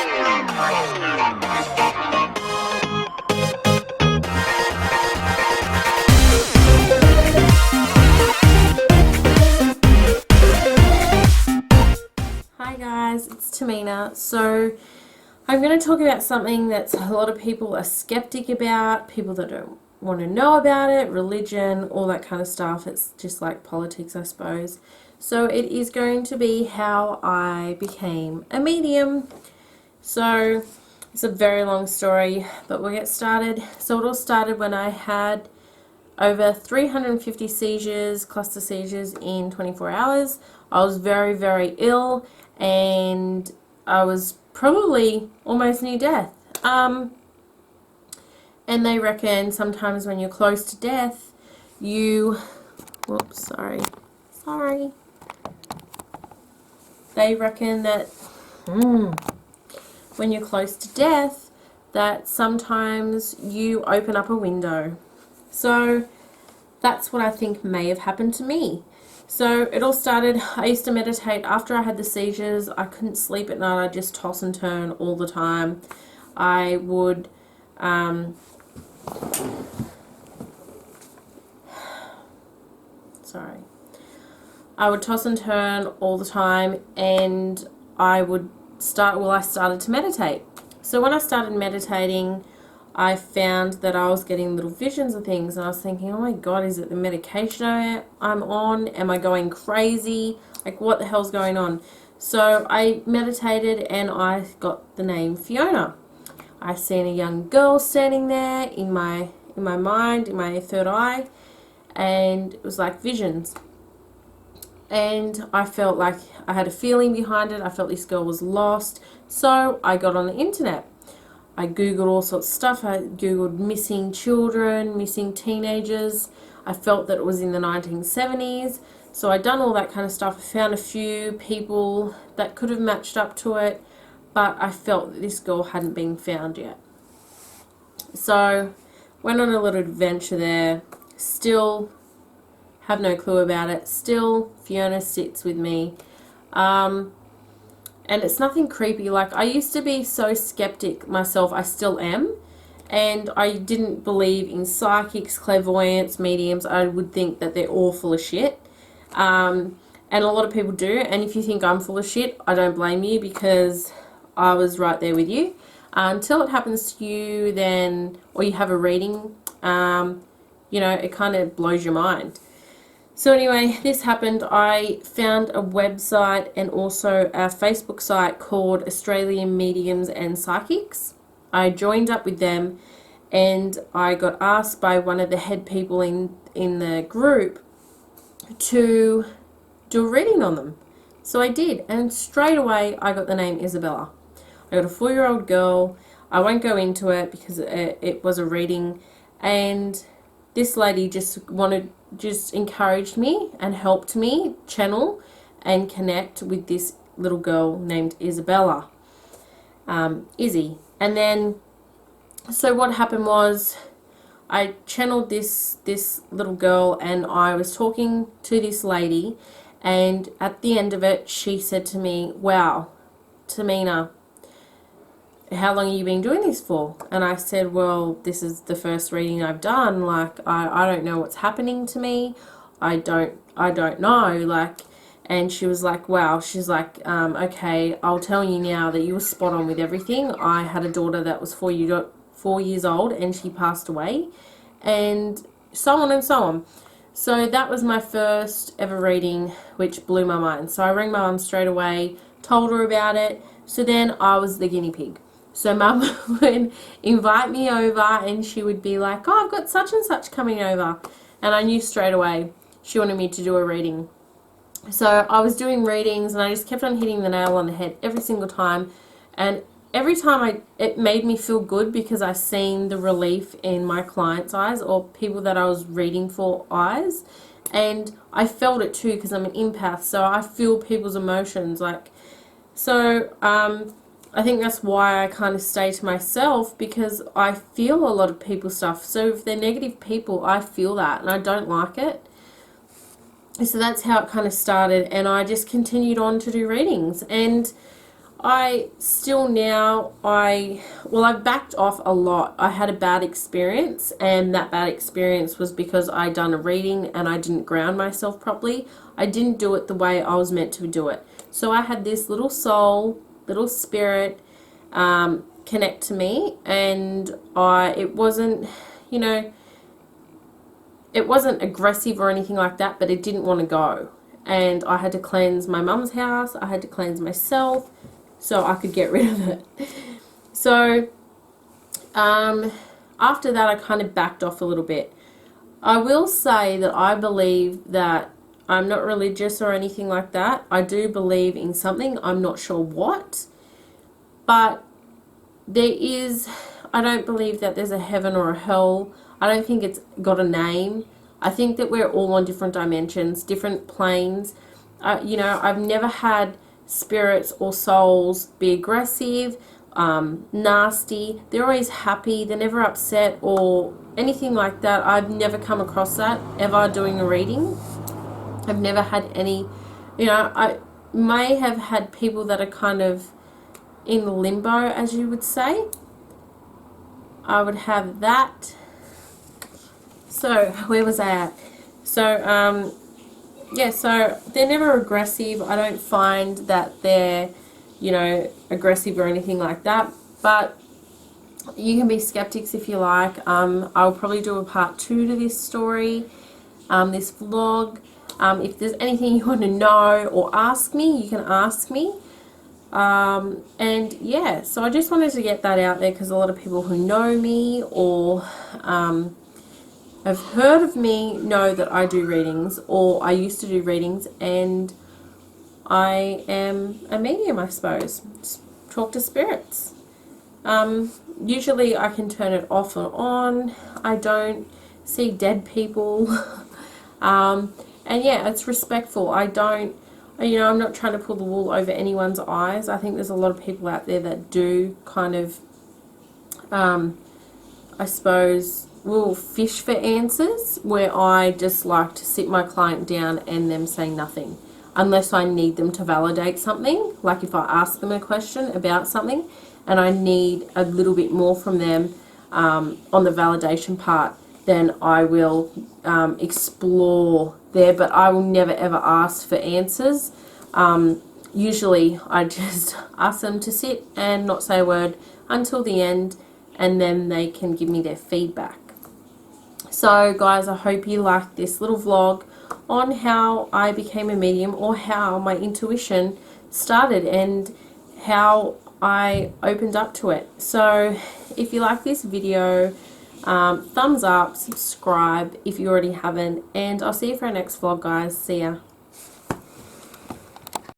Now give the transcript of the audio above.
Hi guys, it's Tamina. So I'm going to talk about something that's a lot of people are skeptic about, people that don't want to know about it, religion, all that kind of stuff. It's just like politics, I suppose. So it is going to be how I became a medium. So it's a very long story, but we'll get started. So it all started when I had over 350 seizures, cluster seizures in 24 hours. I was very, very ill and I was probably almost near death. And they reckon sometimes when you're close to death, they reckon that when you're close to death, that sometimes you open up a window. So that's what I think may have happened to me. So it all started, I used to meditate after I had the seizures. I couldn't sleep at night. I'd just toss and turn all the time. I would I would toss and turn all the time, and I started to meditate. So when I started meditating, I found that I was getting little visions of things, and I was thinking, oh my god, is it the medication I'm on? Am I going crazy? Like, what the hell's going on? So I meditated and I got the name Fiona. I seen a young girl standing there in my mind, in my third eye, and it was like visions. And I felt like I had a feeling behind it. I felt this girl was lost. So I got on the internet. I googled all sorts of stuff. I googled missing children, missing teenagers. I felt that it was in the 1970s. So I'd done all that kind of stuff. I found a few people that could have matched up to it, but I felt that this girl hadn't been found yet. So went on a little adventure there. Still have no clue about it. Still, Fiona sits with me. And it's nothing creepy. Like, I used to be so skeptic myself. I still am. And I didn't believe in psychics, clairvoyants, mediums. I would think that they're all full of shit. And a lot of people do. And if you think I'm full of shit, I don't blame you, because I was right there with you. Until it happens to you, then, or you have a reading, it kind of blows your mind. So anyway, this happened. I found a website and also a Facebook site called Australian Mediums and Psychics. I joined up with them, and I got asked by one of the head people in the group to do a reading on them. So I did, and straight away I got the name Isabella. I got a 4-year-old girl. I won't go into it because it was a reading, and this lady just encouraged me and helped me channel and connect with this little girl named Isabella, Izzy. And then, so what happened was, I channeled this little girl, and I was talking to this lady, and at the end of it, she said to me, "Wow, Tamina, how long have you been doing this for?" And I said, well, this is the first reading I've done. Like, I don't know what's happening to me. I don't know. Like, and she was like, wow. She's like, okay, I'll tell you now that you were spot on with everything. I had a daughter that was 4 years old, and she passed away, and so on and so on. So that was my first ever reading, which blew my mind. So I rang my mum straight away, told her about it. So then I was the guinea pig. So Mum would invite me over, and she would be like, oh, I've got such and such coming over. And I knew straight away she wanted me to do a reading. So I was doing readings, and I just kept on hitting the nail on the head every single time. And every time it made me feel good, because I seen the relief in my clients' eyes, or people that I was reading for eyes. And I felt it too, because I'm an empath, so I feel people's emotions. I think that's why I kind of stay to myself, because I feel a lot of people's stuff. So if they're negative people, I feel that, and I don't like it. So that's how it kind of started, and I just continued on to do readings. And I still now, I've backed off a lot. I had a bad experience, and that bad experience was because I done a reading and I didn't ground myself properly. I didn't do it the way I was meant to do it. So I had this little soul, little spirit connect to me, and it wasn't, you know, it wasn't aggressive or anything like that, but it didn't want to go. And I had to cleanse my mum's house. I had to cleanse myself so I could get rid of it. So after that, I kind of backed off a little bit. I will say that I believe that I'm not religious or anything like that. I do believe in something. I'm not sure what. But I don't believe that there's a heaven or a hell. I don't think it's got a name. I think that we're all on different dimensions, different planes. You know, I've never had spirits or souls be aggressive, nasty. They're always happy. They're never upset or anything like that. I've never come across that ever doing a reading. I've never had any, you know, I may have had people that are kind of in limbo, as you would say. I would have that. So where was I at? So yeah, so they're never aggressive. I don't find that they're, you know, aggressive or anything like that. But you can be skeptics if you like. I'll probably do a part 2 to this story, this vlog. If there's anything you want to know or ask me, you can ask me. And yeah, so I just wanted to get that out there because a lot of people who know me or have heard of me know that I do readings, or I used to do readings, and I am a medium, I suppose. Just talk to spirits. Usually I can turn it off or on. I don't see dead people. And yeah, it's respectful. I don't, you know, I'm not trying to pull the wool over anyone's eyes. I think there's a lot of people out there that do kind of, I suppose, will fish for answers, where I just like to sit my client down and them say nothing. Unless I need them to validate something. Like if I ask them a question about something and I need a little bit more from them on the validation part, then I will explore there, but I will never ever ask for answers. Usually I just ask them to sit and not say a word until the end, and then they can give me their feedback. So guys, I hope you liked this little vlog on how I became a medium, or how my intuition started and how I opened up to it. So if you like this video, thumbs up, subscribe if you already haven't, and I'll see you for our next vlog, guys. See ya.